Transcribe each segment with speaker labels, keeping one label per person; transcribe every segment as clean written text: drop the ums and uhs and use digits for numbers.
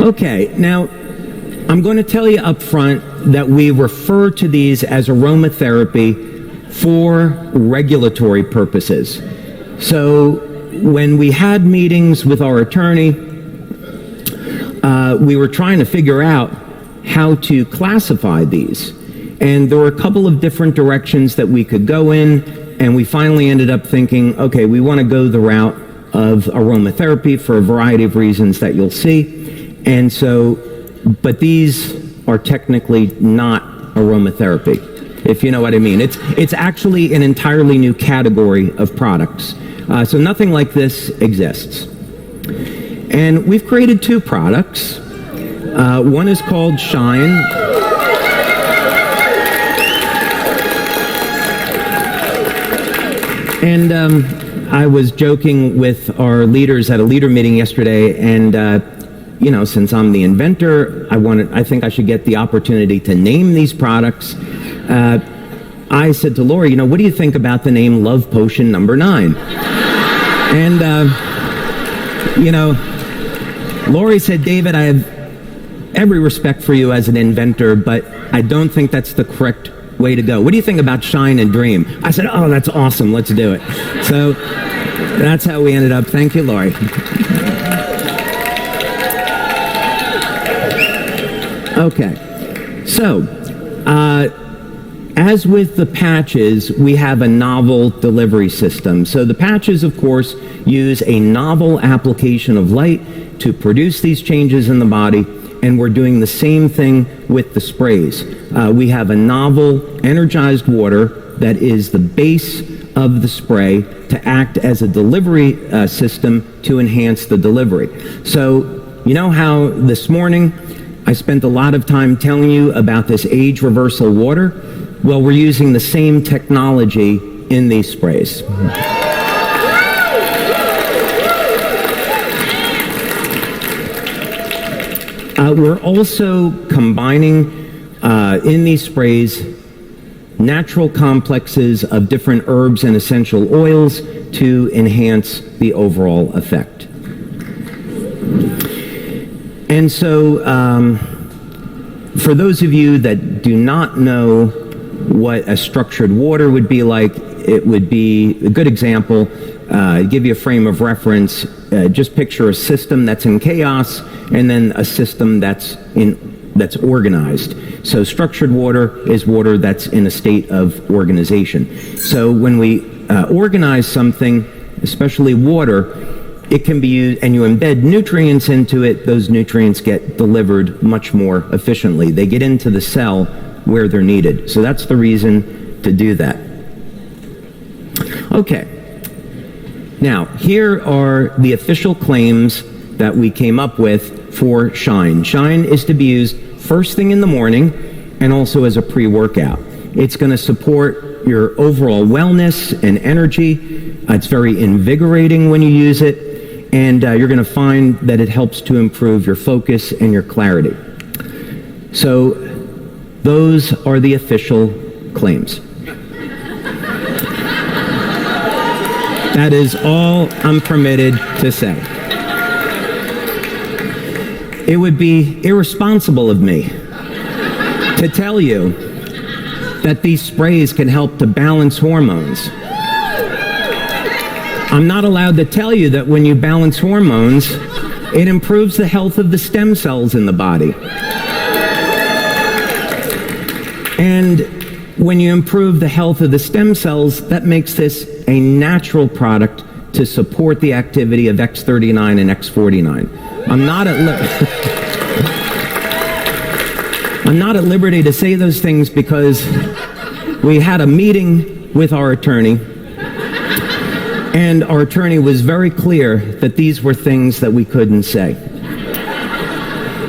Speaker 1: Okay, now I'm going to tell you up front that we refer to these as aromatherapy for regulatory purposes. So when we had meetings with our attorney, we were trying to figure out how to classify these. And there were a couple of different directions that we could go in, and we finally ended up thinking, okay, we want to go the route of aromatherapy for a variety of reasons that you'll see. And so, but these are technically not aromatherapy, if you know what I mean. It's actually an entirely new category of products. So nothing like this exists. And we've created two products. One is called Shine. And I was joking with our leaders at a leader meeting yesterday, and you know, since I'm the inventor, I think I should get the opportunity to name these products. I said to Lori, you know, what do you think about the name Love Potion number 9? And you know, Lori said, David, I have every respect for you as an inventor, but I don't think that's the correct way to go. What do you think about Shine and Dream? I said, oh, that's awesome. Let's do it. So that's how we ended up. Thank you, Lori. Okay. So, as with the patches, we have a novel delivery system. So the patches, of course, use a novel application of light to produce these changes in the body, and we're doing the same thing with the sprays. We have a novel energized water that is the base of the spray to act as a delivery system to enhance the delivery. So you know how this morning I spent a lot of time telling you about this age reversal water? Well, we're using the same technology in these sprays. We're also combining in these sprays natural complexes of different herbs and essential oils to enhance the overall effect. And so for those of you that do not know what a structured water would be like, it would be a good example. Give you a frame of reference. Just picture a system that's in chaos and then a system that's organized. So structured water is water that's in a state of organization. So when we organize something, especially water, it can be used, and you embed nutrients into it, those nutrients get delivered much more efficiently. They get into the cell where they're needed. So that's the reason to do that. Okay. Now, here are the official claims that we came up with for Shine. Shine is to be used first thing in the morning and also as a pre-workout. It's going to support your overall wellness and energy. It's very invigorating when you use it, and you're going to find that it helps to improve your focus and your clarity. So those are the official claims. That is all I'm permitted to say. It would be irresponsible of me to tell you that these sprays can help to balance hormones. I'm not allowed to tell you that when you balance hormones, it improves the health of the stem cells in the body. And when you improve the health of the stem cells, that makes this a natural product to support the activity of X39 and X49. I'm not at liberty to say those things because we had a meeting with our attorney, and our attorney was very clear that these were things that we couldn't say.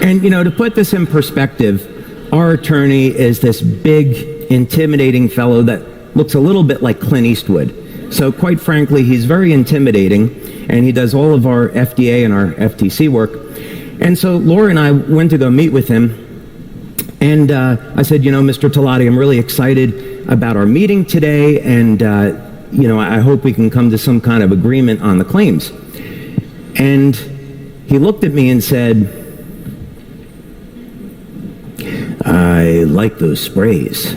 Speaker 1: And, you know, to put this in perspective, our attorney is this big, intimidating fellow that looks a little bit like Clint Eastwood. So quite frankly, he's very intimidating, and he does all of our FDA and our FTC work. And so Laura and I went to go meet with him, and I said, you know, Mr. Talati, I'm really excited about our meeting today, and you know, I hope we can come to some kind of agreement on the claims. And he looked at me and said, I like those sprays.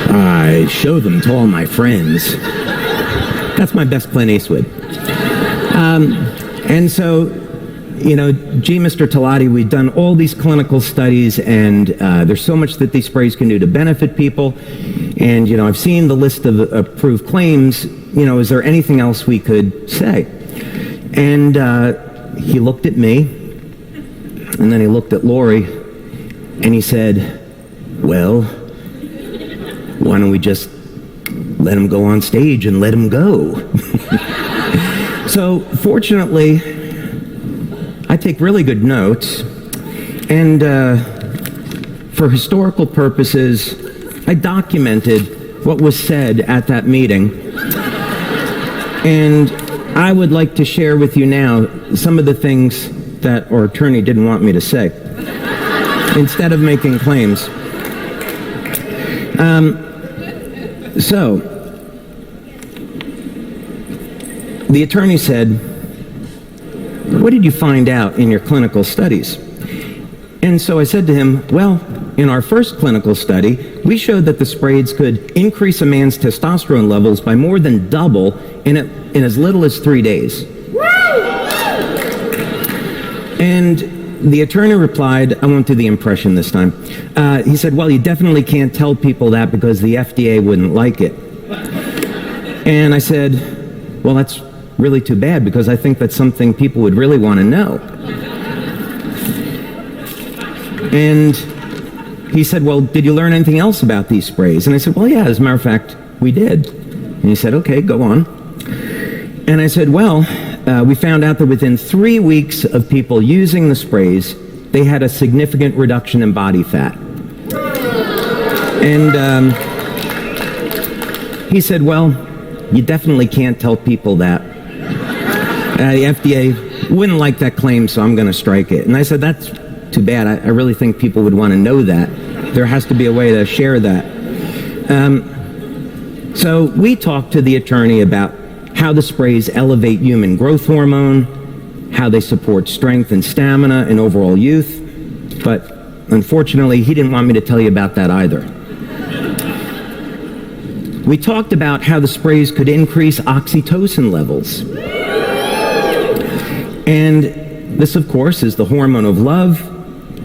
Speaker 1: I show them to all my friends. That's my best Clint Eastwood. And so, gee, Mr. Talati, we've done all these clinical studies, and there's so much that these sprays can do to benefit people. And, I've seen the list of approved claims. Is there anything else we could say? And he looked at me, and then he looked at Lori, and he said, well, why don't we just let him go on stage and let him go? So, fortunately, I take really good notes, and for historical purposes, I documented what was said at that meeting, and I would like to share with you now some of the things that our attorney didn't want me to say, instead of making claims. So, the attorney said, what did you find out in your clinical studies? And so I said to him, well, in our first clinical study, we showed that the sprays could increase a man's testosterone levels by more than double in as little as 3 days. And the attorney replied, I won't do the impression this time. He said, well, you definitely can't tell people that because the FDA wouldn't like it. And I said, well, that's really too bad because I think that's something people would really want to know. And he said, well, did you learn anything else about these sprays? And I said, well, yeah, as a matter of fact, we did. And he said, okay, go on. And I said, well, we found out that within 3 weeks of people using the sprays, they had a significant reduction in body fat. And he said, well, you definitely can't tell people that. The FDA wouldn't like that claim, so I'm going to strike it. And I said, that's too bad. I really think people would want to know that. There has to be a way to share that. So we talked to the attorney about how the sprays elevate human growth hormone, how they support strength and stamina and overall youth. But unfortunately, he didn't want me to tell you about that either. We talked about how the sprays could increase oxytocin levels. And this, of course, is the hormone of love.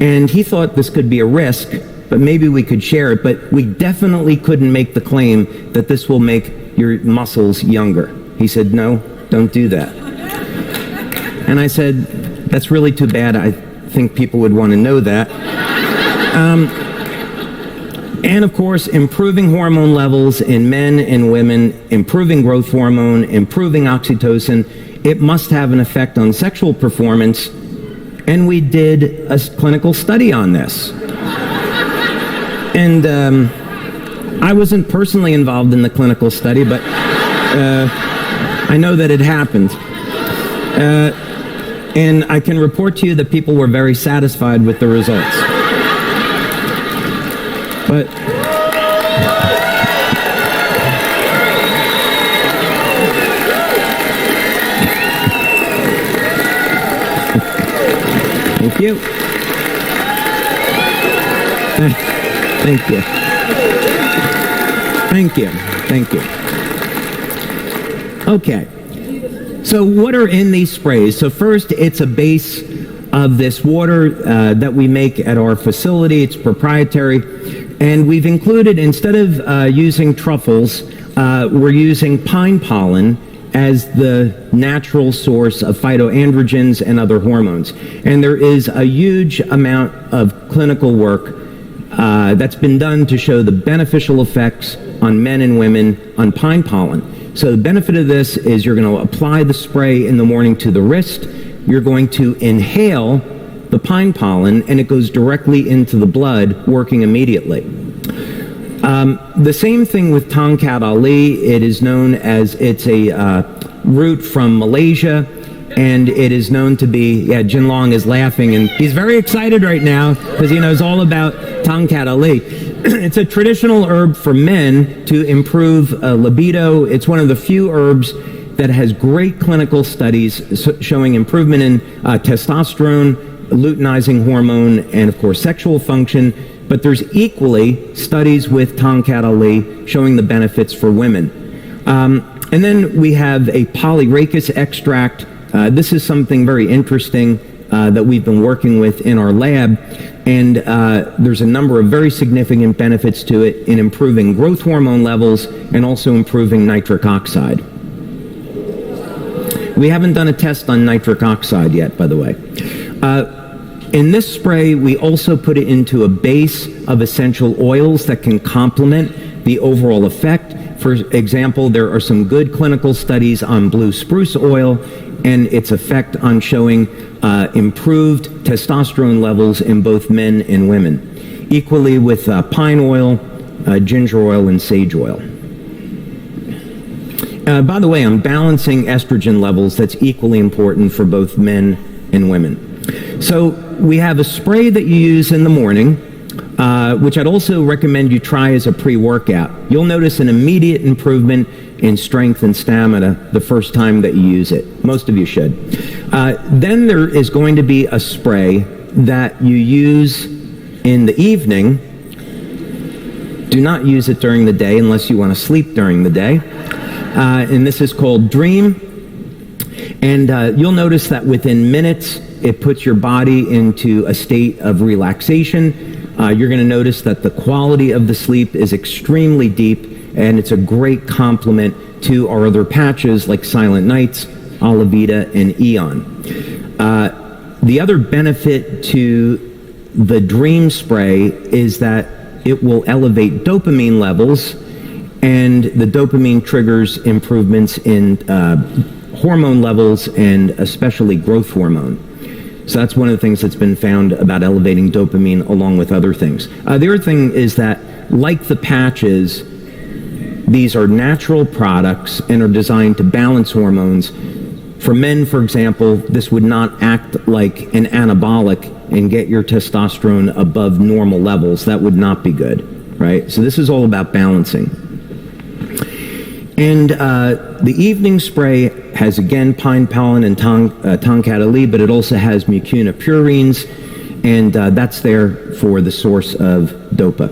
Speaker 1: And he thought this could be a risk, but maybe we could share it. But we definitely couldn't make the claim that this will make your muscles younger. He said, no, don't do that. And I said, that's really too bad. I think people would want to know that. And of course, improving hormone levels in men and women, improving growth hormone, improving oxytocin, it must have an effect on sexual performance. And we did a clinical study on this. And I wasn't personally involved in the clinical study, but I know that it happened. And I can report to you that people were very satisfied with the results. But thank you. Thank you. Thank you. Thank you. Okay. So what are in these sprays? So first, it's a base of this water that we make at our facility. It's proprietary. And we've included, instead of using truffles, we're using pine pollen as the natural source of phytoandrogens and other hormones. And there is a huge amount of clinical work that's been done to show the beneficial effects on men and women on pine pollen. So the benefit of this is you're going to apply the spray in the morning to the wrist. You're going to inhale the pine pollen, and it goes directly into the blood, working immediately. The same thing with Tongkat Ali. It is known as, it's a root from Malaysia, and it is known to be, yeah, Jin Long is laughing, and he's very excited right now because he knows all about Tongkat Ali. It's a traditional herb for men to improve libido. It's one of the few herbs that has great clinical studies showing improvement in testosterone, luteinizing hormone, and of course sexual function. But there's equally studies with Tongkat Ali showing the benefits for women. And then we have a polyrachis extract. This is something very interesting that we've been working with in our lab, and there's a number of very significant benefits to it in improving growth hormone levels and also improving nitric oxide. We haven't done a test on nitric oxide yet, by the way. In this spray, we also put it into a base of essential oils that can complement the overall effect. For example, there are some good clinical studies on blue spruce oil and its effect on showing improved testosterone levels in both men and women. Equally with pine oil, ginger oil, and sage oil. By the way, I'm balancing estrogen levels. That's equally important for both men and women. So we have a spray that you use in the morning, which I'd also recommend you try as a pre-workout. You'll notice an immediate improvement in strength and stamina the first time that you use it. Most of you should. Then there is going to be a spray that you use in the evening. Do not use it during the day unless you want to sleep during the day. And this is called Dream. And you'll notice that within minutes, it puts your body into a state of relaxation. You're going to notice that the quality of the sleep is extremely deep, and it's a great complement to our other patches like Silent Nights, Alavita, and Eon. The other benefit to the Dream spray is that it will elevate dopamine levels, and the dopamine triggers improvements in hormone levels and especially growth hormone. So that's one of the things that's been found about elevating dopamine along with other things. The other thing is that, like the patches, these are natural products and are designed to balance hormones. For men, for example, this would not act like an anabolic and get your testosterone above normal levels. That would not be good, right? So this is all about balancing. And the evening spray has, again, pine pollen and Tongkat Ali, but it also has mucuna purines, and that's there for the source of dopa.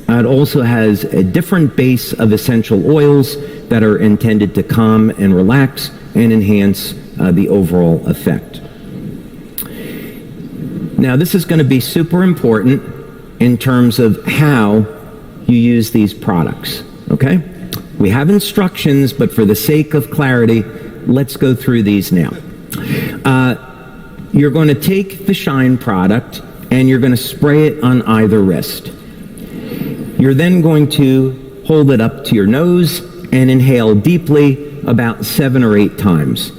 Speaker 1: It also has a different base of essential oils that are intended to calm and relax and enhance the overall effect. Now, this is going to be super important in terms of how you use these products. Okay? We have instructions, but for the sake of clarity, let's go through these now. You're going to take the Shine product and you're going to spray it on either wrist. You're then going to hold it up to your nose and inhale deeply about 7 or 8 times.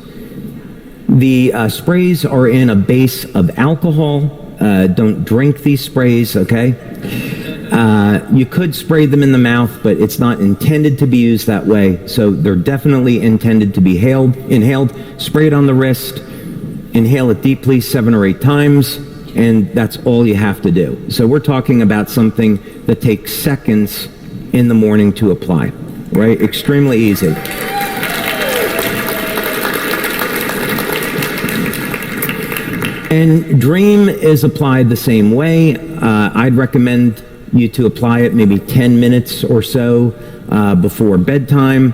Speaker 1: The sprays are in a base of alcohol. Don't drink these sprays, okay? You could spray them in the mouth, but it's not intended to be used that way. So they're definitely intended to be inhaled. Spray it on the wrist, inhale it deeply 7 or 8 times, and that's all you have to do. So we're talking about something that takes seconds in the morning to apply, right? Extremely easy. And Dream is applied the same way. I'd recommend you to apply it maybe 10 minutes or so before bedtime.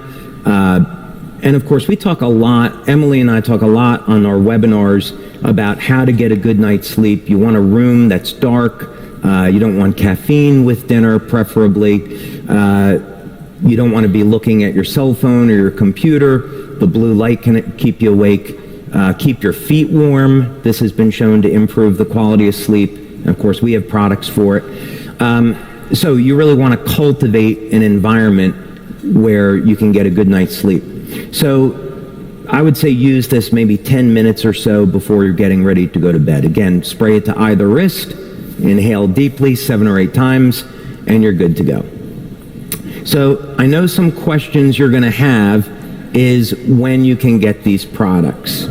Speaker 1: And of course, we talk a lot, Emily and I talk a lot on our webinars about how to get a good night's sleep. You want a room that's dark. You don't want caffeine with dinner, preferably. You don't want to be looking at your cell phone or your computer. The blue light can keep you awake. Keep your feet warm. This has been shown to improve the quality of sleep. And of course, we have products for it. So you really want to cultivate an environment where you can get a good night's sleep. So I would say use this maybe 10 minutes or so before you're getting ready to go to bed. Again, spray it to either wrist, inhale deeply 7 or 8 times, and you're good to go. So I know some questions you're going to have is when you can get these products.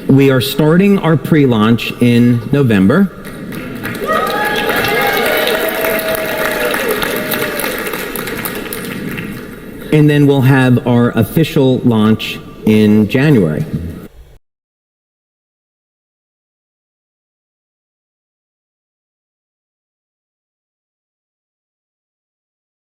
Speaker 1: We are starting our pre-launch in November. And then we'll have our official launch in January.